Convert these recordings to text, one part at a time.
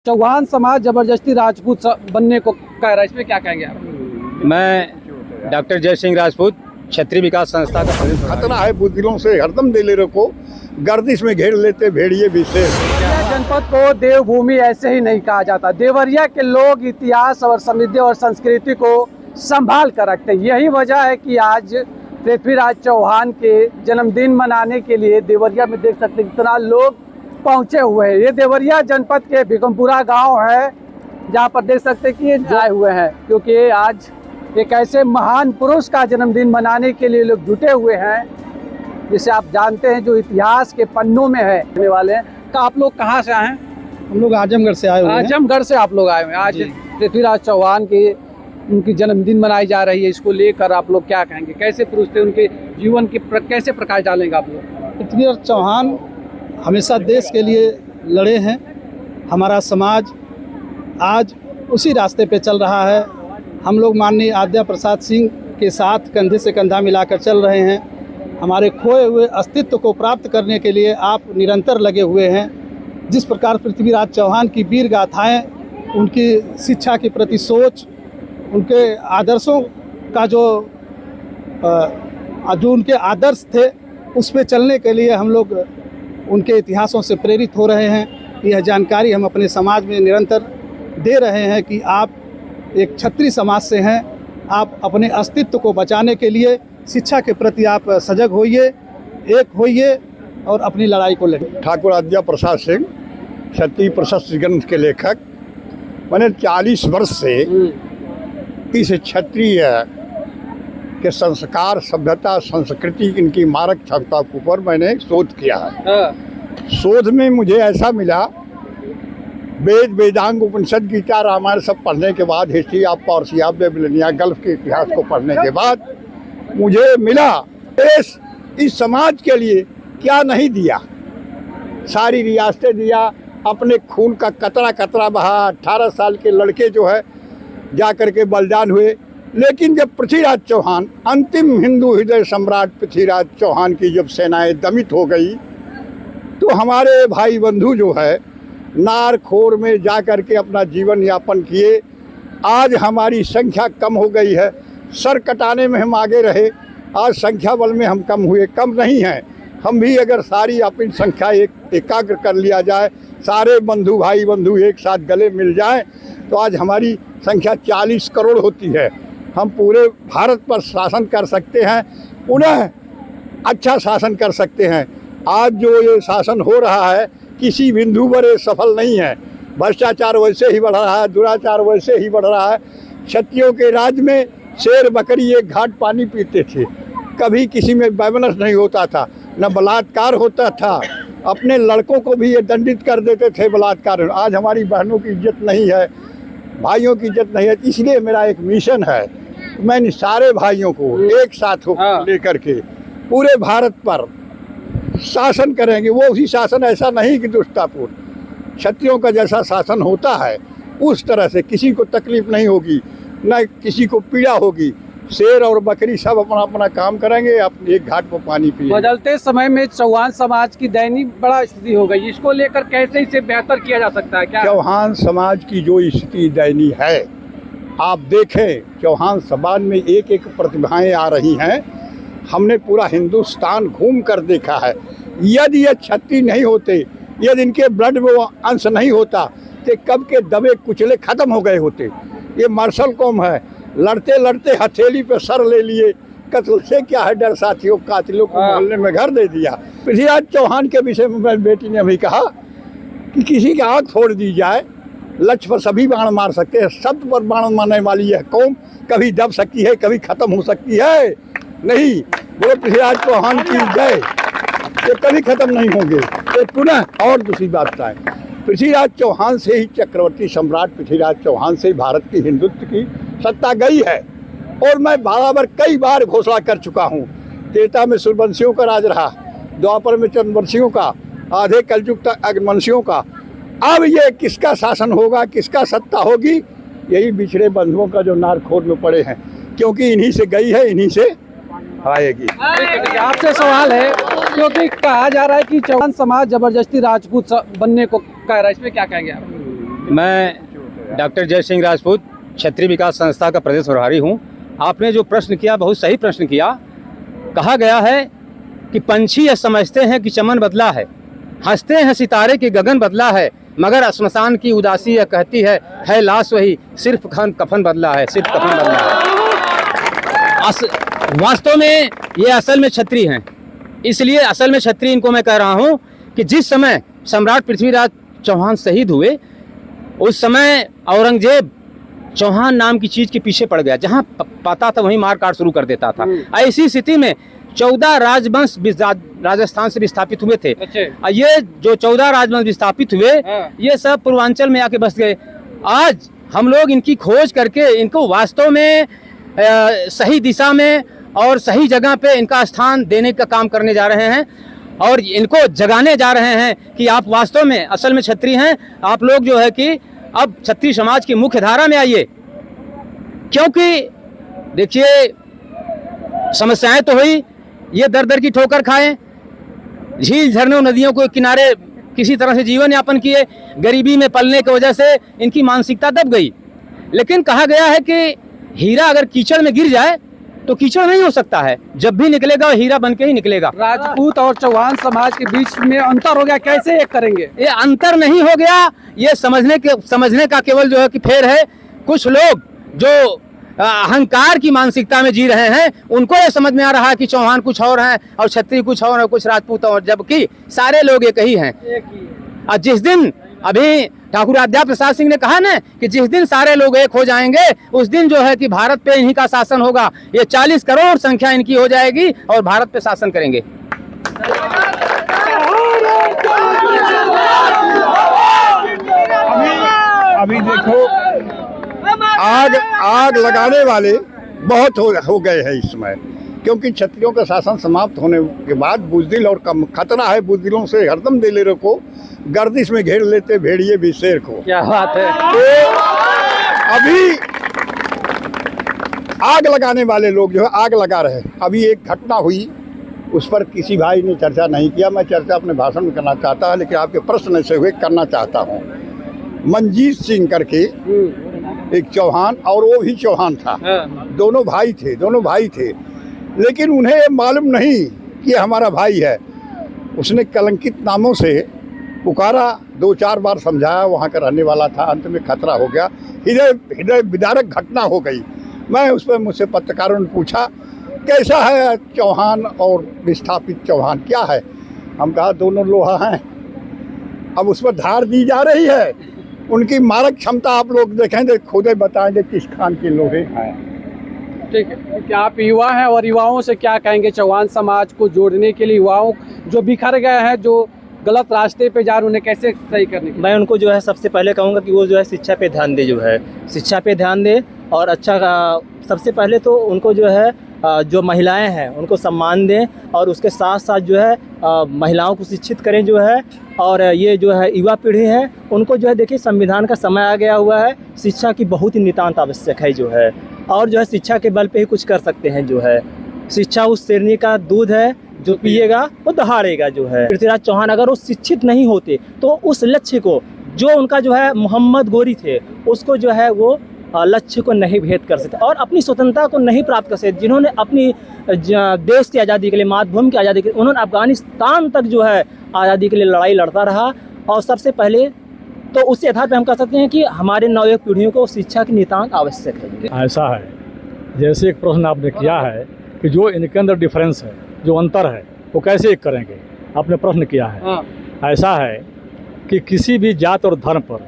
चौहान समाज जबरदस्ती राजपूत बनने को कह रहा है, इसमें क्या कहेंगे आप? मैं डॉक्टर जय सिंह राजपूत क्षत्रिय विकास संस्था का खतरा है बुद्धिलों से हरदम दिलेरों को गर्दिश में घेर लेते भेड़िए विशेष। जनपद को देवभूमि ऐसे ही नहीं कहा जाता। देवरिया के लोग इतिहास और समृद्धि और संस्कृति को संभाल कर रखते हैं। यही वजह है कि आज पृथ्वीराज चौहान के जन्मदिन मनाने के लिए देवरिया में देख सकते हैं कितना लोग पहुंचे हुए हैं। ये देवरिया जनपद के भिकमपुरा गांव है, जहां पर देख सकते हैं कि ये आए हुए हैं, क्योंकि आज एक ऐसे महान पुरुष का जन्मदिन मनाने के लिए लोग जुटे हुए हैं, जिसे आप जानते हैं जो इतिहास के पन्नों में है रहने वाले हैं। तो आप लोग कहाँ से आए हैं? हम लोग आजमगढ़ से आए हुए हैं। आजमगढ़ से आप लोग आए हुए हैं। आज पृथ्वीराज चौहान की उनकी जन्मदिन मनाई जा रही है, इसको लेकर आप लोग क्या कहेंगे? कैसे पुरुष थे, उनके जीवन की कैसे प्रकाश डालेंगे आप लोग? पृथ्वीराज चौहान हमेशा देश के लिए लड़े हैं। हमारा समाज आज उसी रास्ते पे चल रहा है। हम लोग माननीय आद्या प्रसाद सिंह के साथ कंधे से कंधा मिलाकर चल रहे हैं। हमारे खोए हुए अस्तित्व को प्राप्त करने के लिए आप निरंतर लगे हुए हैं। जिस प्रकार पृथ्वीराज चौहान की वीर गाथाएँ, उनकी शिक्षा के प्रति सोच, उनके आदर्शों का जो उनके आदर्श थे, उस पे चलने के लिए हम लोग उनके इतिहासों से प्रेरित हो रहे हैं। यह जानकारी हम अपने समाज में निरंतर दे रहे हैं कि आप एक क्षत्रिय समाज से हैं। आप अपने अस्तित्व को बचाने के लिए शिक्षा के प्रति आप सजग होइए, एक होइए और अपनी लड़ाई को लड़िए। ठाकुर आद्या प्रसाद सिंह क्षत्रिय प्रशस्ति ग्रंथ के लेखक। मैंने 40 वर्ष से इस क्षत्रिय के संस्कार, सभ्यता, संस्कृति, इनकी मारक क्षमता के ऊपर मैंने शोध किया है। शोध में मुझे ऐसा मिला, वेद, वेदांग, उपनिषद, गीता, रामायण सब पढ़ने के बाद, history of Persia, Babylonia, gulf के इतिहास को पढ़ने के बाद मुझे मिला देश इस समाज के लिए क्या नहीं दिया। सारी रियासतें दिया, अपने खून का कतरा कतरा बहा। 18 साल के लड़के जो है जा कर के बलिदान हुए। लेकिन जब पृथ्वीराज चौहान, अंतिम हिंदू हृदय सम्राट पृथ्वीराज चौहान की जब सेनाएं दमित हो गई, तो हमारे भाई बंधु जो है नारखोर में जा कर के अपना जीवन यापन किए। आज हमारी संख्या कम हो गई है। सर कटाने में हम आगे रहे, आज संख्या बल में हम कम हुए, कम नहीं हैं। हम भी अगर सारी अपनी संख्या एकाग्र कर लिया जाए, सारे बंधु भाई बंधु एक साथ गले मिल जाए, तो आज हमारी संख्या 40 करोड़ होती है। हम पूरे भारत पर शासन कर सकते हैं, पुनः अच्छा शासन कर सकते हैं। आज जो ये शासन हो रहा है, किसी बिंदु पर ये सफल नहीं है। भ्रष्टाचार वैसे ही बढ़ रहा है, दुराचार वैसे ही बढ़ रहा है। क्षत्रियों के राज में शेर बकरी एक घाट पानी पीते थे, कभी किसी में वैमनस्य नहीं होता था, न बलात्कार होता था। अपने लड़कों को भी ये दंडित कर देते थे बलात्कार। आज हमारी बहनों की इज्जत नहीं है, भाइयों की इज्जत नहीं है। इसलिए मेरा एक मिशन है, मैंने सारे भाइयों को एक साथ लेकर के पूरे भारत पर शासन करेंगे। वो उसी शासन ऐसा नहीं कि दुष्टतापूर्ण, क्षत्रियों का जैसा शासन होता है उस तरह से किसी को तकलीफ नहीं होगी, न किसी को पीड़ा होगी। शेर और बकरी सब अपना अपना काम करेंगे, अपने एक घाट पर पानी पिएंगे। बदलते समय में चौहान समाज की दयनीय बड़ा स्थिति हो गई, इसको लेकर कैसे इसे बेहतर किया जा सकता है? क्या चौहान समाज की जो स्थिति दयनीय है, आप देखें चौहान समाज में एक एक प्रतिभाएं आ रही हैं। हमने पूरा हिंदुस्तान घूम कर देखा है। यदि ये क्षत्रिय नहीं होते, यदि इनके ब्लड में वो अंश नहीं होता, तो कब के दबे कुचले खत्म हो गए होते। ये मार्शल कौम है, लड़ते लड़ते हथेली पे सर ले लिए। कत्ल से क्या है डर साथियों, कातिलों को मोहल्ले में घर दे दिया। पृथ्वीराज चौहान के विषय में मेरी बेटी ने अभी कहा कि किसी की आँख फोड़ दी जाए, लक्ष्य पर सभी बाण मार सकते हैं, शब्द पर बाण मारने वाली यह कौम कभी दब सकती है, कभी खत्म हो सकती है नहीं। बोले पृथ्वीराज चौहान की जय, ये कभी खत्म नहीं होंगे। ये पुनः और दूसरी बात है, पृथ्वीराज चौहान से ही चक्रवर्ती सम्राट पृथ्वीराज चौहान से ही भारत की हिंदुत्व की सत्ता गई है। और मैं बराबर कई बार घोषणा कर चुका हूँ, त्रेता में सूर्यवंशियों का राज रहा, द्वापर में चंद्रवंशियों का, आधे कलयुग तक अग्निवंशियों का। अब ये किसका शासन होगा, किसका सत्ता होगी, यही बिछड़े बंधुओं का जो नारखोर में पड़े हैं, क्योंकि इन्हीं से गई है, इन्हीं से आएगी। आपसे सवाल है, क्योंकि कहा जा रहा है कि चौहान समाज जबरदस्ती राजपूत बनने को कह रहा है, इसमें क्या कहेंगे आप? मैं डॉक्टर जय सिंह राजपूत क्षत्रिय विकास संस्था का प्रदेश प्रभारी हूँ। आपने जो प्रश्न किया बहुत सही प्रश्न किया। कहा गया है कि पंछी यह समझते हैं कि चमन बदला है, हंसते हैं सितारे कि गगन बदला है, मगर श्मशान की उदासी यह कहती है लाश वही, सिर्फ कफन बदला है, सिर्फ कफन बदला है। वास्तव में ये असल में क्षत्रिय हैं, इसलिए असल में क्षत्रिय इनको मैं कह रहा हूँ कि जिस समय सम्राट पृथ्वीराज चौहान शहीद हुए उस समय औरंगजेब चौहान नाम की चीज के पीछे पड़ गया, जहां पाता था वहीं मार काट शुरू कर देता था। ऐसी स्थिति में 14 राजवंश राजस्थान से विस्थापित हुए थे। ये जो 14 राजवंश विस्थापित हुए ये सब पूर्वांचल में आके बस गए। आज हम लोग इनकी खोज करके इनको वास्तव में सही दिशा में और सही जगह पे इनका स्थान देने का काम करने जा रहे हैं और इनको जगाने जा रहे हैं कि आप वास्तव में असल में क्षत्रिय हैं। आप लोग जो है कि अब क्षत्रिय समाज की मुख्य धारा में आइए, क्योंकि देखिए समस्याएं तो हुई, ये दर दर की ठोकर खाएं, झील झरनों नदियों के किनारे किसी तरह से जीवन यापन किए, गरीबी में पलने की वजह से इनकी मानसिकता दब गई। लेकिन कहा गया है कि हीरा अगर कीचड़ में गिर जाए तो कीचड़ नहीं हो सकता है, जब भी निकलेगा वो हीरा बन के ही निकलेगा। राजपूत और चौहान समाज के बीच में अंतर हो गया, कैसे एक करेंगे? ये अंतर नहीं हो गया, ये समझने का केवल जो है कि फेर है। कुछ लोग जो अहंकार की मानसिकता में जी रहे हैं उनको ये समझ में आ रहा है कि चौहान कुछ और हैं और क्षत्रिय कुछ और है, कुछ राजपूत और, जबकि सारे लोग एक ही हैं। और जिस दिन अभी ठाकुर आद्या प्रसाद सिंह ने कहा ना कि जिस दिन सारे लोग एक हो जाएंगे उस दिन जो है कि भारत पे इन्हीं का शासन होगा। ये 40 करोड़ संख्या इनकी हो जाएगी और भारत पे शासन करेंगे। अभी देखो आग लगाने वाले बहुत हो गए हैं इस समय, क्योंकि क्षत्रियों का शासन समाप्त होने के बाद बुजदिल और कम खतरा है। बुजदिलों से हरदम दिलेरों को गर्दिश में घेर लेते भेड़िए भी शेर को। क्या बात है। तो अभी आग लगाने वाले लोग जो है आग लगा रहे हैं। अभी एक घटना हुई उस पर किसी भाई ने चर्चा नहीं किया, मैं चर्चा अपने भाषण में करना चाहता हूँ, लेकिन आपके प्रश्न से हुए करना चाहता हूँ। मंजीत सिंह करके एक चौहान और वो भी चौहान था, दोनों भाई थे, लेकिन उन्हें मालूम नहीं कि हमारा भाई है। उसने कलंकित नामों से पुकारा, 2-4 बार समझाया, वहाँ का रहने वाला था, अंत में खतरा हो गया, हृदय विदारक घटना हो गई। मैं उस पर मुझसे पत्रकारों ने पूछा कैसा है चौहान और विस्थापित चौहान क्या है? हम कहा दोनों लोहा हैं। अब उस पर धार दी जा रही है। उनकी मारक क्षमता आप लोग देखेंगे, खुद ही बताएंगे किस खान के लोहे हैं। ठीक है, क्या आप युवा हैं और युवाओं से क्या कहेंगे चौहान समाज को जोड़ने के लिए? युवाओं जो बिखर गए हैं, जो गलत रास्ते पे जा रहे, उन्हें कैसे सही करने के? मैं उनको जो है सबसे पहले कहूँगा कि वो जो है शिक्षा पे ध्यान दे, शिक्षा पे ध्यान दे और अच्छा सबसे पहले तो उनको जो है जो महिलाएं हैं उनको सम्मान दें और उसके साथ साथ जो है महिलाओं को शिक्षित करें जो है। और ये जो है युवा पीढ़ी है उनको जो है देखिए संविधान का समय आ गया हुआ है, शिक्षा की बहुत ही नितांत आवश्यक है जो है। और जो है शिक्षा के बल पे ही कुछ कर सकते हैं जो है। शिक्षा उस शेरनी का दूध है जो पिएगा वो दहाड़ेगा जो है। पृथ्वीराज चौहान अगर वो शिक्षित नहीं होते तो उस लक्ष्य को जो उनका जो है मोहम्मद गोरी थे उसको जो है वो लक्ष्य को नहीं भेद कर सकते और अपनी स्वतंत्रता को नहीं प्राप्त कर सकते। जिन्होंने अपनी देश की आज़ादी के लिए, मातृभूमि की आज़ादी के लिए, उन्होंने अफगानिस्तान तक जो है आज़ादी के लिए लड़ाई लड़ता रहा। और सबसे पहले तो उस आधार पर हम कह सकते हैं कि हमारे नवयुवक पीढ़ियों को शिक्षा की नितांत आवश्यक है। ऐसा है जैसे एक प्रश्न आपने किया है कि जो इनके अंदर डिफरेंस है, जो अंतर है, वो कैसे एक करेंगे, आपने प्रश्न किया है। ऐसा है कि किसी भी जात और धर्म पर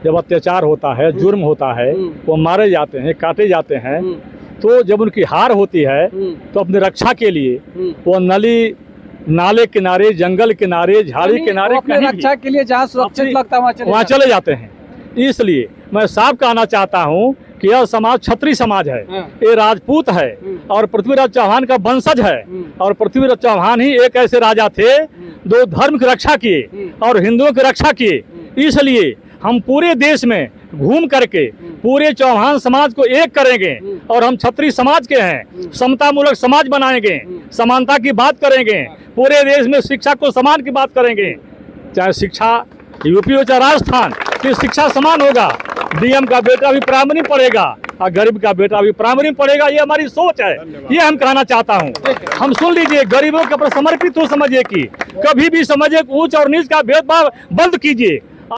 जब अत्याचार होता है, जुर्म होता है, वो मारे जाते हैं, काटे जाते हैं, तो जब उनकी हार होती है तो अपनी रक्षा के लिए वो नली, नाले किनारे, जंगल किनारे, झाड़ी किनारे, अपनी रक्षा के लिए जहाँ सुरक्षित लगता है वहाँ चले जाते हैं। इसलिए मैं साफ कहना चाहता हूँ कि यह समाज क्षत्रिय समाज है, ये राजपूत है और पृथ्वीराज चौहान का वंशज है। और पृथ्वीराज चौहान ही एक ऐसे राजा थे दो धर्म की रक्षा किए और हिंदुओं की रक्षा किए। इसलिए हम पूरे देश में घूम करके पूरे चौहान समाज को एक करेंगे और हम क्षत्रिय समाज के हैं, समता मूलक समाज बनाएंगे, समानता की बात करेंगे, पूरे देश में शिक्षा को समान की बात करेंगे, चाहे शिक्षा यूपी हो चाहे राजस्थान, कि शिक्षा समान होगा, डीएम का बेटा भी प्राइमरी पढ़ेगा और गरीब का बेटा भी प्राइमरी पढ़ेगा, ये हमारी सोच है। ये हम कहना चाहता हूँ। हम सुन लीजिए, गरीबों के प्रति समर्पित हो, समझिए कि कभी भी समझिए ऊंच और नीच का भेदभाव बंद कीजिए।